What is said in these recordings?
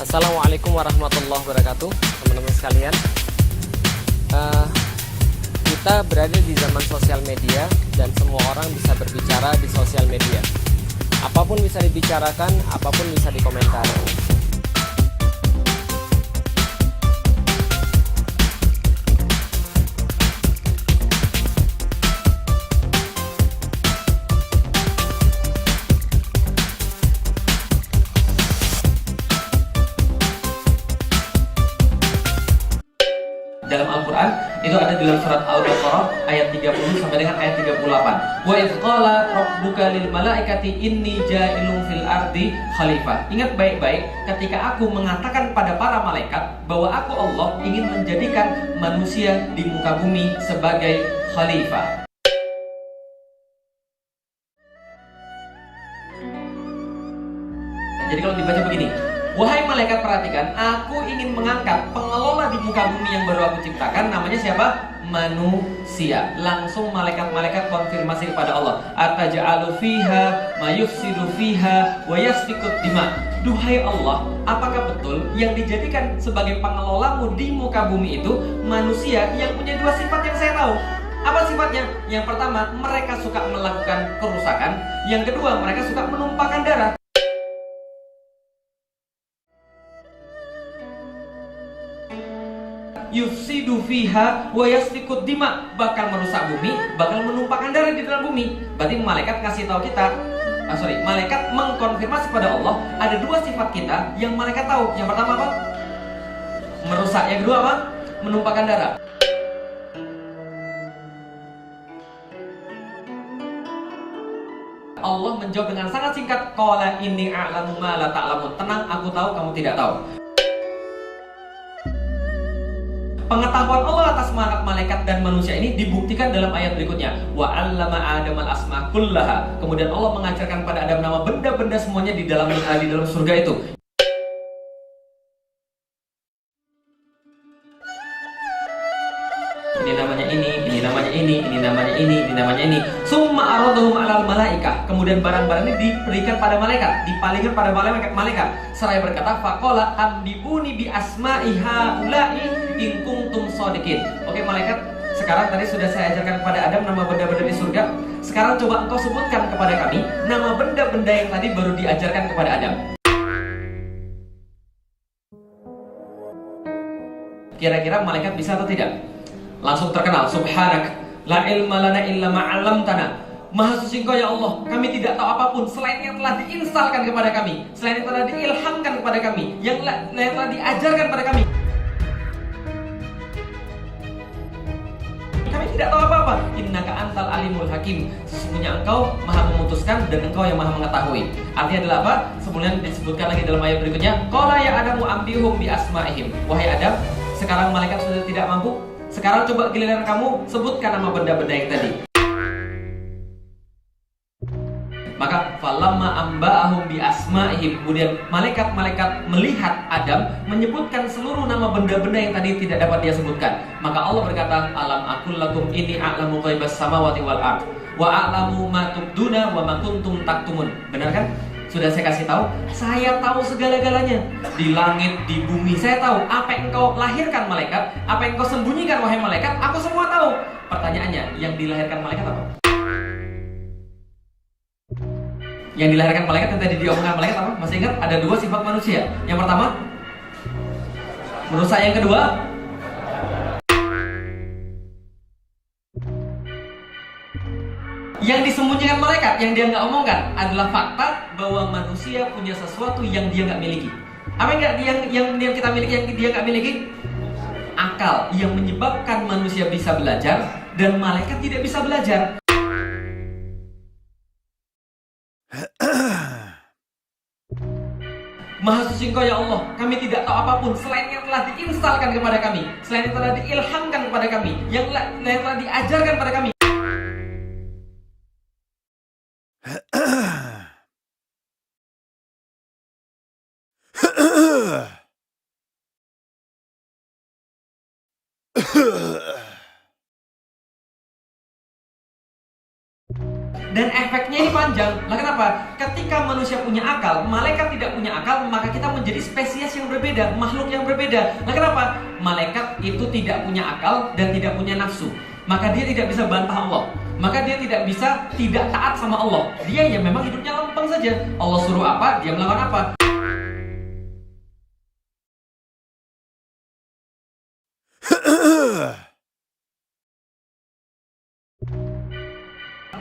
Assalamualaikum warahmatullahi wabarakatuh, teman-teman sekalian. Kita berada di zaman sosial media dan semua orang bisa berbicara di sosial media. Apapun bisa dibicarakan, apapun bisa dikomentari. Dalam Al-Quran itu ada dalam surat Al-Baqarah ayat 30 sampai dengan ayat 38. Wa idz qala rabbuka lil malaikati inni ja'ilun fil ardi khalifah. Ingat baik-baik ketika aku mengatakan pada para malaikat bahwa aku Allah ingin menjadikan manusia di muka bumi sebagai khalifah. Jadi kalau dibaca begini, wahai malaikat perhatikan, aku ingin mengangkat pengelola di muka bumi yang baru aku ciptakan. Namanya siapa? Manusia. Langsung malaikat-malaikat konfirmasi kepada Allah. Ataj'alu fiha mayufsidu fiha wa yasfikut dima. Duhai Allah, apakah betul yang dijadikan sebagai pengelolamu di muka bumi itu manusia yang punya dua sifat yang saya tahu? Apa sifatnya? Yang pertama, mereka suka melakukan kerusakan. Yang kedua, mereka suka menumpahkan darah. Yufsidu fiha wa yasfikut dima, bakal merusak bumi, bakal menumpahkan darah di dalam bumi. Berarti malaikat ngasih tahu kita, malaikat mengkonfirmasi pada Allah ada dua sifat kita yang malaikat tahu. Yang pertama apa? Merusak. Yang kedua apa? Menumpahkan darah. Allah menjawab dengan sangat singkat, qala inni a'lamu ma la ta'lamun. Tenang, aku tahu, kamu tidak tahu. Pengetahuan Allah atas malaikat dan manusia ini dibuktikan dalam ayat berikutnya. Wa 'allama Adama al-asma kullaha. Kemudian Allah mengajarkan pada Adam nama benda-benda semuanya di dalam surga itu. Ini namanya ini namanya ini namanya ini namanya ini. Summa aradahum 'alal malaikah. Kemudian barang-barang ini diberikan pada malaikat, dipalingkan pada malaikat. Seraya berkata, faqala ambibuni bi asma'i haula'i in kuntum shadiqin. Oke malaikat, sekarang tadi sudah saya ajarkan kepada Adam nama benda-benda di surga. Sekarang coba engkau sebutkan kepada kami nama benda-benda yang tadi baru diajarkan kepada Adam. Kira-kira malaikat bisa atau tidak? Langsung terkenal, subhanak la ilma lana illa ma 'allamtana. Maha suci Engkau ya Allah, kami tidak tahu apapun selain yang telah diinstalkan kepada kami, selain yang telah diilhamkan kepada kami, yang telah diajarkan kepada kami. Kami tidak tahu apa-apa. Innaka antal alimul hakim. Sesungguhnya Engkau maha memutuskan dan Engkau yang maha mengetahui. Artinya adalah apa? Sebelumnya disebutkan lagi dalam ayat berikutnya, qala ya Adamu ambihum bi asma'ihim. Wahai Adam, sekarang malaikat sudah tidak mampu. Sekarang coba giliran kamu sebutkan nama benda-benda yang tadi. Maka falamma amba'ahum bi asma'ihim. Kemudian malaikat-malaikat melihat Adam menyebutkan seluruh nama benda-benda yang tadi tidak dapat dia sebutkan. Maka Allah berkata, alam aqul lakum inni a'lamu ghaibas samawati wal ard wa a'lamu ma tubduna wa ma kuntum taktumun. Benar kan? Sudah saya kasih tahu, saya tahu segala-galanya. Di langit, di bumi, saya tahu. Apa yang engkau lahirkan malaikat, apa yang engkau sembunyikan wahai malaikat, aku semua tahu. Pertanyaannya, yang dilahirkan malaikat apa? Yang dilahirkan malaikat yang tadi diomongkan malaikat apa? Masih ingat? Ada dua sifat manusia. Yang pertama, merusak. Yang kedua, yang disembunyikan malaikat, yang dia nggak omongkan adalah fakta bahwa manusia punya sesuatu yang dia nggak miliki. Apa yang kita miliki yang dia nggak miliki? Akal, yang menyebabkan manusia bisa belajar dan malaikat tidak bisa belajar. Maha suci Engkau ya Allah, kami tidak tahu apapun selain yang telah diinstalkan kepada kami, selain yang telah diilhamkan kepada kami, yang telah diajarkan kepada kami. Dan efeknya ini panjang. Lah kenapa? Ketika manusia punya akal, malaikat tidak punya akal, maka kita menjadi spesies yang berbeda, makhluk yang berbeda. Lah kenapa? Malaikat itu tidak punya akal dan tidak punya nafsu. Maka dia tidak bisa bantah Allah. Maka dia tidak bisa tidak taat sama Allah. Dia ya memang hidupnya lempeng saja. Allah suruh apa, dia melakukan apa.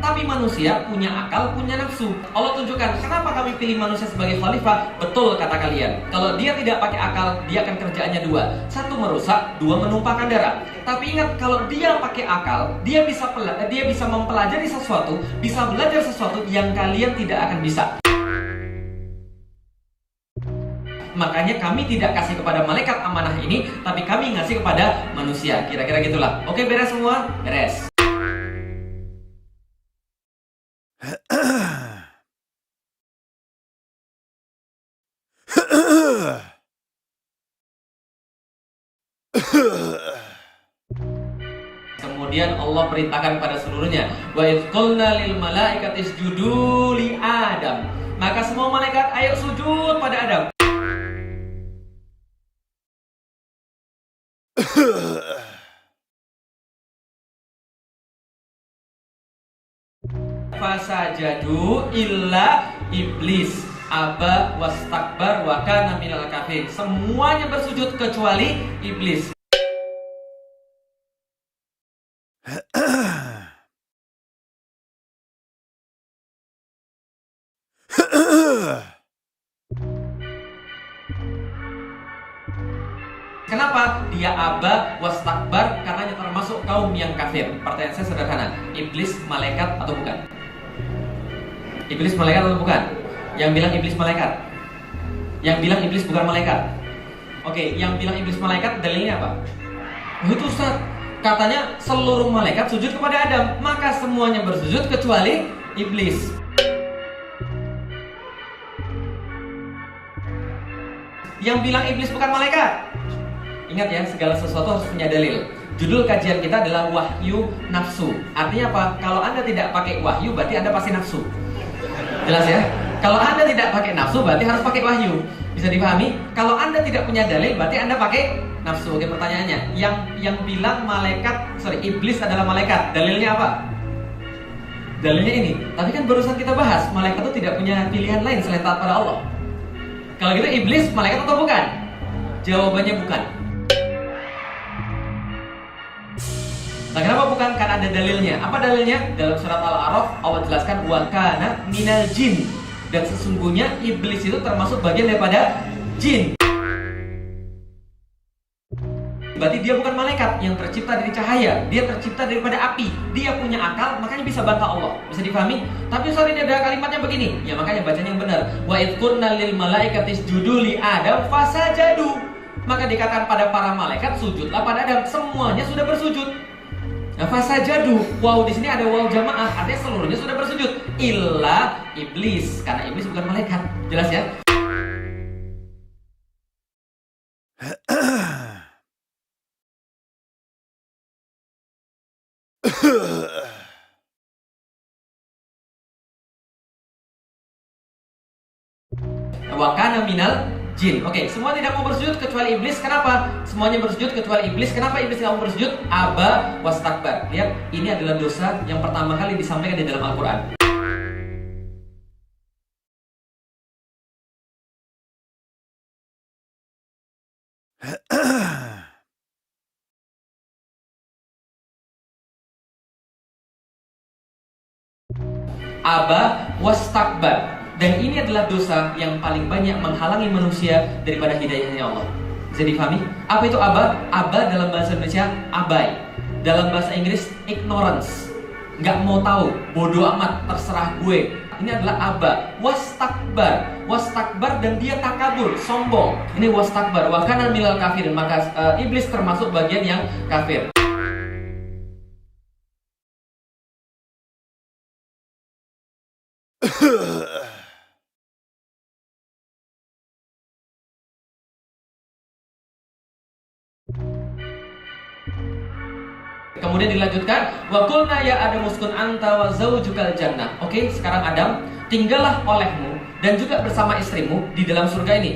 Tapi manusia punya akal, punya nafsu. Allah tunjukkan, kenapa kami pilih manusia sebagai khalifah? Betul kata kalian. Kalau dia tidak pakai akal, dia akan kerjaannya dua. Satu merusak, dua menumpahkan darah. Tapi ingat, kalau dia pakai akal, dia bisa mempelajari sesuatu, bisa belajar sesuatu yang kalian tidak akan bisa. Makanya kami tidak kasih kepada malaikat amanah ini, tapi kami ngasih kepada manusia. Kira-kira gitulah. Oke, beres semua? Beres. Kemudian Allah perintahkan pada seluruhnya, wa idz qulna lil malaikati isjudu li Adam. Maka semua malaikat ayo sujud pada Adam. Fasajadu illa iblis aba wastakbar wa kana minal kafirin. Semuanya bersujud kecuali iblis. Kenapa? Dia aba wastakbar, karena termasuk kaum yang kafir. Pertanyaan saya sederhana, iblis malaikat atau bukan? Iblis malaikat atau bukan? Yang bilang iblis malaikat? Yang bilang iblis bukan malaikat? Oke, yang bilang iblis malaikat dalilnya apa? Itu Ustaz, katanya seluruh malaikat sujud kepada Adam, maka semuanya bersujud kecuali iblis. Yang bilang iblis bukan malaikat. Ingat ya, segala sesuatu harus punya dalil. Judul kajian kita adalah wahyu nafsu. Artinya apa? Kalau Anda tidak pakai wahyu, berarti Anda pasti nafsu. Jelas ya? Kalau Anda tidak pakai nafsu, berarti harus pakai wahyu. Bisa dipahami? Kalau Anda tidak punya dalil, berarti Anda pakai nafsu. Oke, pertanyaannya, yang bilang iblis adalah malaikat, dalilnya apa? Dalilnya ini. Tapi kan barusan kita bahas, malaikat itu tidak punya pilihan lain selain taat pada Allah. Kalau gitu iblis malaikat atau bukan? Jawabannya bukan. Nah, kenapa bukan? Karena ada dalilnya. Apa dalilnya? Dalam surat Al-A'raf Allah jelaskan wa kana minal jin. Dan sesungguhnya iblis itu termasuk bagian daripada jin. Berarti dia bukan malaikat yang tercipta dari cahaya, dia tercipta daripada api. Dia punya akal, makanya bisa bantah Allah. Bisa dipahami? Tapi sorry, ini ada kalimatnya begini. Ya makanya bacanya yang benar. Wa idz qulna lil malaikati isjudu li Adam fasajadu. Maka dikatakan pada para malaikat sujudlah pada Adam. Semuanya sudah bersujud. Nah, fasajadu, wow, di sini ada wow jamaah, artinya seluruhnya sudah bersujud, illa iblis, karena iblis bukan malaikat. Jelas ya? Wa kana minal jin. Oke, semua tidak mau bersujud kecuali iblis. Kenapa? Semuanya bersujud kecuali iblis. Kenapa iblis tidak mau bersujud? Aba wastakbar. Lihat, ini adalah dosa yang pertama kali disampaikan di dalam Al-Quran. Aba wastakbar. Dan ini adalah dosa yang paling banyak menghalangi manusia daripada hidayahnya Allah. Bisa dipahami? Apa itu aba? Aba dalam bahasa Indonesia abai. Dalam bahasa Inggris ignorance. Nggak mau tahu, bodoh amat, terserah gue. Ini adalah aba. Wastakbar. Wastakbar dan dia takabur, sombong. Ini wastakbar. Wa kana minal kafirin. Maka iblis termasuk bagian yang kafir. Kemudian dilanjutkan, wa qulna ya Adam uskun anta wa zaujukal jannah. Oke, sekarang Adam, tinggallah olehmu dan juga bersama istrimu di dalam surga ini.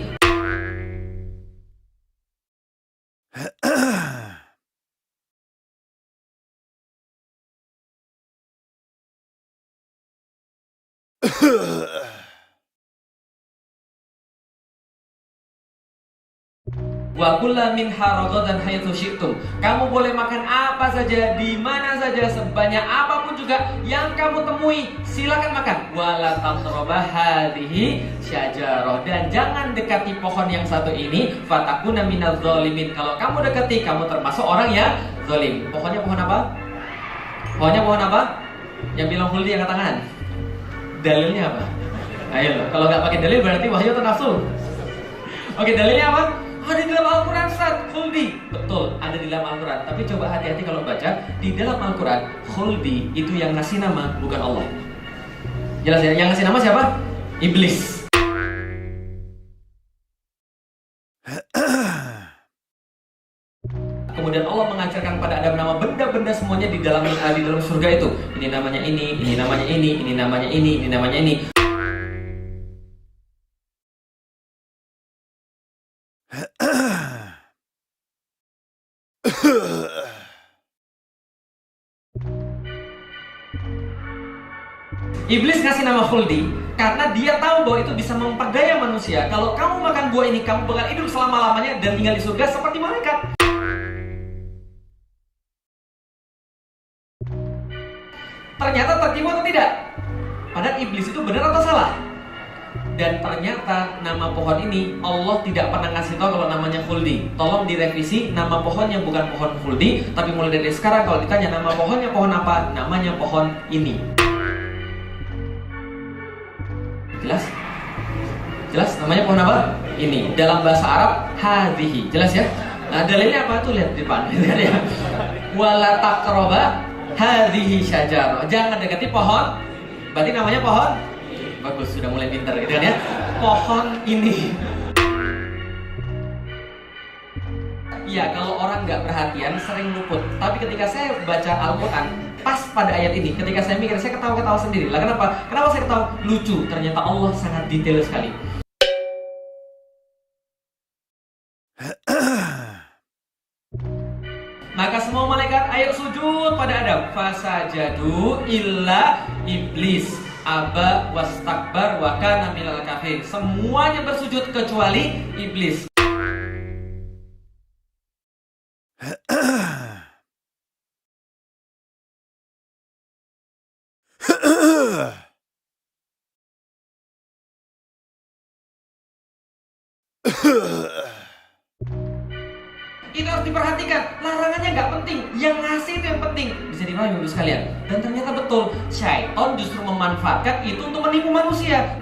Wa kulla minha ragadan haitsu syi'tum. Kamu boleh makan apa saja, di mana saja, sebanyak apapun juga yang kamu temui, silakan makan. Wala taqrabah hadhihi syajarah, dan jangan dekati pohon yang satu ini, fatakuna minadz zalimin. Kalau kamu dekati, kamu termasuk orang yang zalim. Pohonnya pohon apa? Pohonnya pohon apa? Yang bilang khuldi angkat tangan. Dalilnya apa? Ayo, kalau nggak pakai dalil berarti wahyu atau nafsu? Oke, dalilnya apa? Ada di dalam Al-Quran, Ustaz, khuldi. Betul, ada di dalam Al-Quran. Tapi coba hati-hati kalau baca. Di dalam Al-Quran, khuldi itu yang ngasih nama, bukan Allah. Jelas ya? Yang ngasih nama siapa? Iblis. Kemudian Allah mengajarkan pada Adam nama benda-benda semuanya di dalam surga itu. Ini namanya ini namanya ini namanya ini namanya ini. Iblis ngasih nama khuldi karena dia tahu bahwa itu bisa memperdaya manusia. Kalau kamu makan buah ini, kamu bakal hidup selama-lamanya dan tinggal di surga seperti malaikat. Ternyata tertipu atau tidak? Padahal iblis itu benar atau salah? Dan ternyata nama pohon ini Allah tidak pernah ngasih tahu kalau namanya khuldi. Tolong direvisi, nama pohonnya bukan pohon khuldi, tapi mulai dari sekarang kalau ditanya nama pohonnya pohon apa, namanya pohon ini. Jelas? Jelas? Namanya pohon apa? Ini. Dalam bahasa Arab, hadhihi. Jelas ya? Nah, dalilnya apa tuh? Lihat di depan. Wala taqraba hadhihi syajarah. Jangan dekati pohon. Berarti namanya pohon? Bagus, sudah mulai pintar gitu kan ya. Pohon ini. Ya, kalau orang nggak perhatian sering luput. Tapi ketika saya baca Al-Quran, pas pada ayat ini, ketika saya mikir, saya ketawa-ketawa sendiri. Lah kenapa? Kenapa saya ketawa? Lucu. Ternyata Allah sangat detail sekali. Maka semua malaikat ayo sujud pada Adam. Fasajadu illa iblis aba wastakbar wa kana minal kafirin. Semuanya bersujud kecuali iblis. Itu harus diperhatikan. Larangannya nggak penting, yang ngasih itu yang penting. Bisa dipahami Ibu sekalian. Dan ternyata betul, syaitan justru memanfaatkan itu untuk menipu manusia.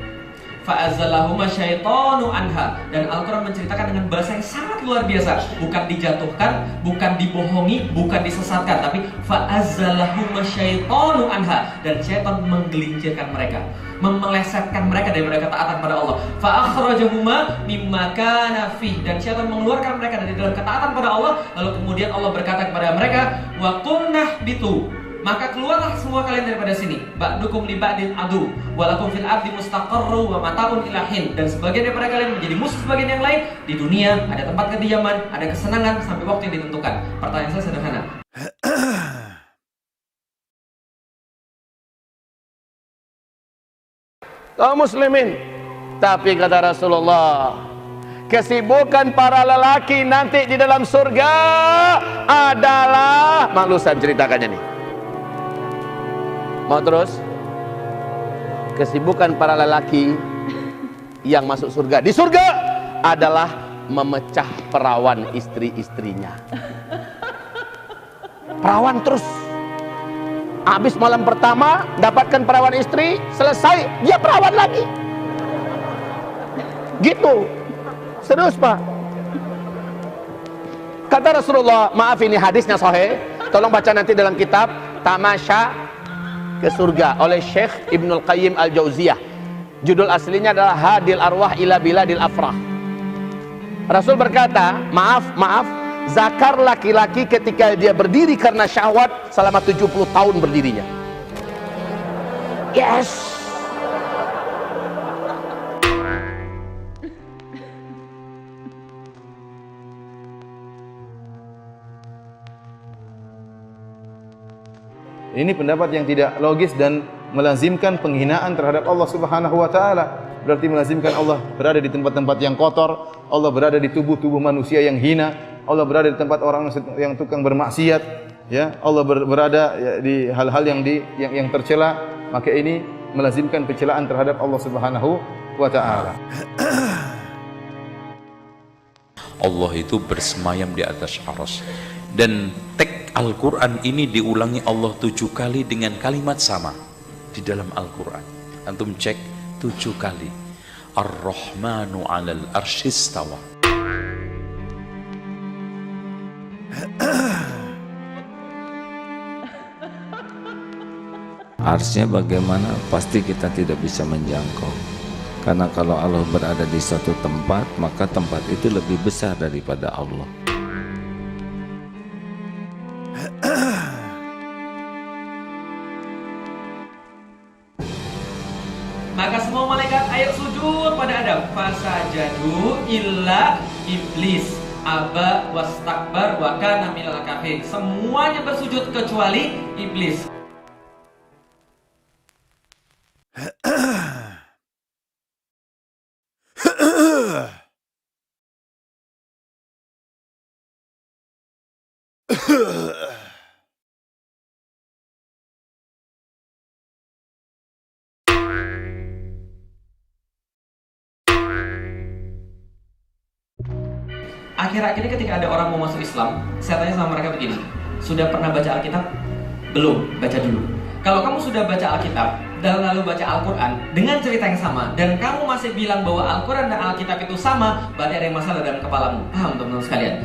Fa'azallahuma syaitanu anha. Dan Al-Quran menceritakan dengan bahasa yang sangat luar biasa. Bukan dijatuhkan, bukan dibohongi, bukan disesatkan, tapi fa'azallahuma syaitanu anha. Dan syaitan menggelincirkan mereka, memelesetkan mereka daripada ketaatan pada Allah. Fa'akhrajahuma mimma kana fi. Dan syaitan mengeluarkan mereka dari dalam ketaatan pada Allah. Lalu kemudian Allah berkata kepada mereka, wa qulnah bitu. Maka keluarlah semua kalian daripada sini. Ba'dukum li ba'din adu, walakum fil ardi mustaqarru wa mata'un ilahin. Dan sebagian daripada kalian menjadi musuh sebagian yang lain. Di dunia ada tempat kediaman, ada kesenangan sampai waktu yang ditentukan. Pertanyaan saya sederhana. Kaum muslimin, tapi kata Rasulullah, kesibukan para lelaki nanti di dalam surga adalah, malusan ceritakannya nih. Mau terus? Kesibukan para lelaki yang masuk surga, di surga adalah memecah perawan istri-istrinya. Perawan terus. Habis malam pertama dapatkan perawan istri, selesai dia perawan lagi. Gitu. Serius Pak. Kata Rasulullah, maaf ini hadisnya sahih, tolong baca nanti dalam kitab Tamasya ke Surga oleh Syekh Ibnul Qayyim Al-Jauziyah. Judul aslinya adalah Hadil Arwah ila Biladil Afrah. Rasul berkata, maaf, zakar laki-laki ketika dia berdiri karena syahwat selama 70 tahun berdirinya. Yes. Ini pendapat yang tidak logis dan melazimkan penghinaan terhadap Allah Subhanahu wa taala. Berarti melazimkan Allah berada di tempat-tempat yang kotor, Allah berada di tubuh-tubuh manusia yang hina, Allah berada di tempat orang yang tukang bermaksiat, ya. Allah berada di hal-hal yang tercela, maka ini melazimkan pencelaan terhadap Allah Subhanahu wa taala. Allah itu bersemayam di atas arsy, dan teks Al-Quran ini diulangi Allah 7 kali dengan kalimat sama di dalam Al-Quran. Antum cek 7 kali. Ar-Rahmanu 'alal arsy istawa. Arsy-nya bagaimana? Pasti kita tidak bisa menjangkau. Karena kalau Allah berada di suatu tempat, maka tempat itu lebih besar daripada Allah. Maka semua malaikat ayo sujud pada Adam. Fasajadu illa iblis aba wastakbar wa kana minal kafirin. Semuanya bersujud kecuali iblis. Akhir-akhir ini ketika ada orang mau masuk Islam, saya tanya sama mereka begini, sudah pernah baca Alkitab? Belum, baca dulu. Kalau kamu sudah baca Alkitab dan lalu baca Al-Quran dengan cerita yang sama, dan kamu masih bilang bahwa Al-Quran dan Alkitab itu sama, berarti ada yang masalah dalam kepalamu. Paham teman-teman sekalian?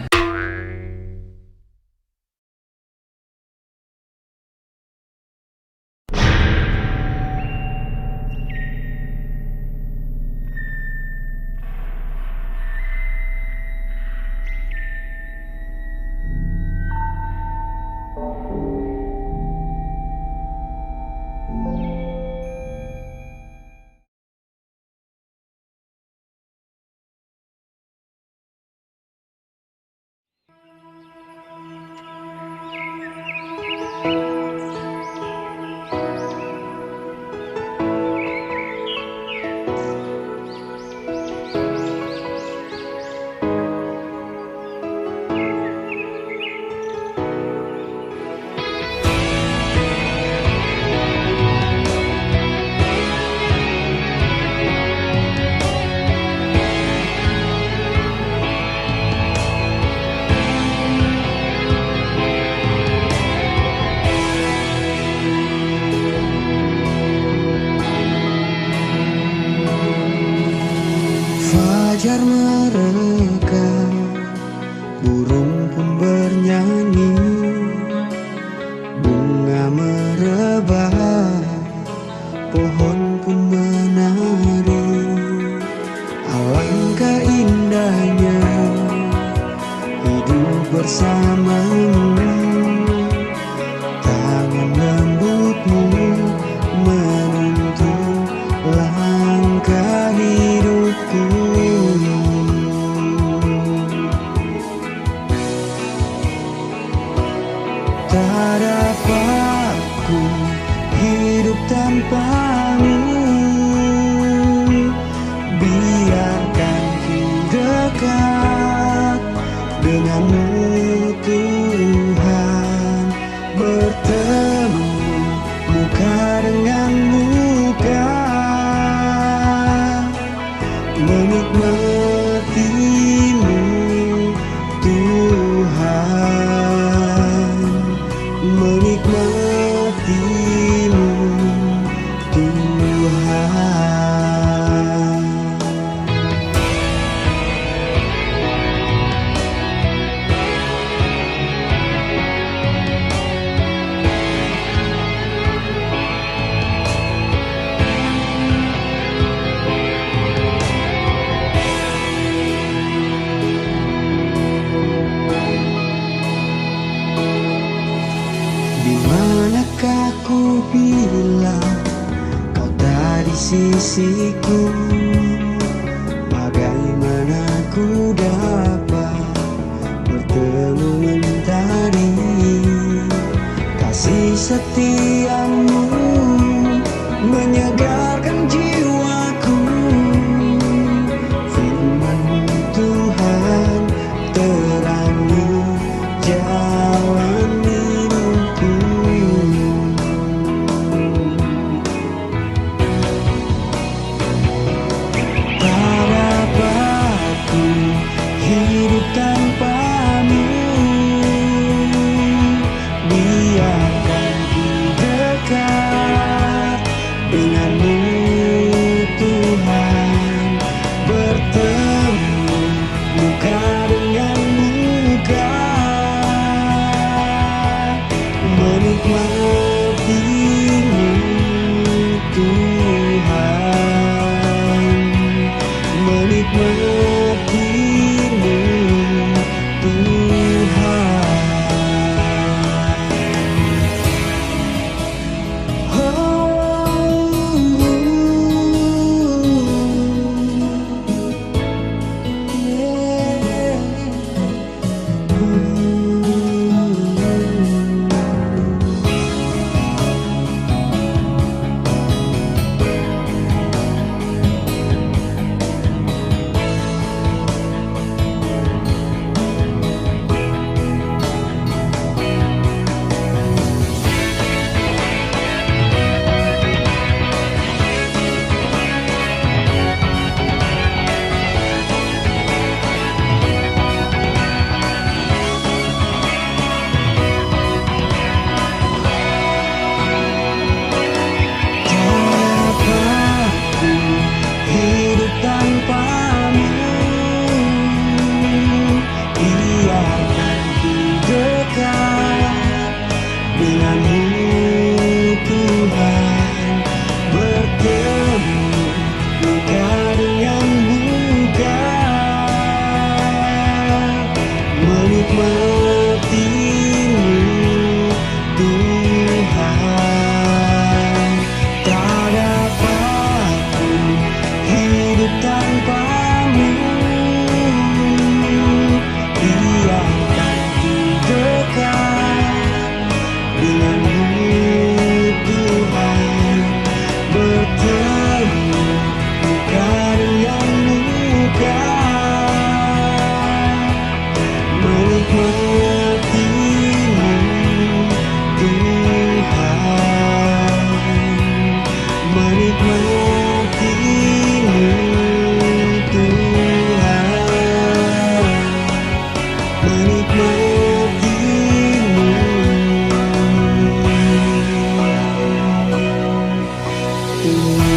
Fajar merekah, burung pun bernyanyi, bunga merebah, pohon pun menari. Alangkah indahnya hidup bersamamu, tangan lembutmu menuntun langkah hidupku. Tak dapat ku hidup tanpamu, biarkan ku dekat denganmu Tuhan, bertemu muka dengan muka, menikmatimu Tuhan, menikmatimu Tuhan. Bila kau tak di sisiku, bagaimana ku dapat bertemu mentari? Kasih setiamu menyegarkan jiwaku, firman-Mu Tuhan terangi jalan hidupku. Tak dapat ku hidup tanpa-Mu, biarkan ku dekat dengan-Mu Tuhan, bertemu muka dengan muka, menikmati-Mu Tuhan, menikmati-Mu Tuhan. Hidup tanpa-Mu, biarkan ku dekat dengan-Mu Tuhan, bertemu muka dengan muka, menikmati-Mu Tuhan. Tak dapat ku hidup tanpa-Mu, biarkan ku dekat dengan-Mu Tuhan, bertemu muka dengan muka, menikmati-Mu Tuhan, menikmati-Mu Tuhan, menikmati-Mu Tuhan.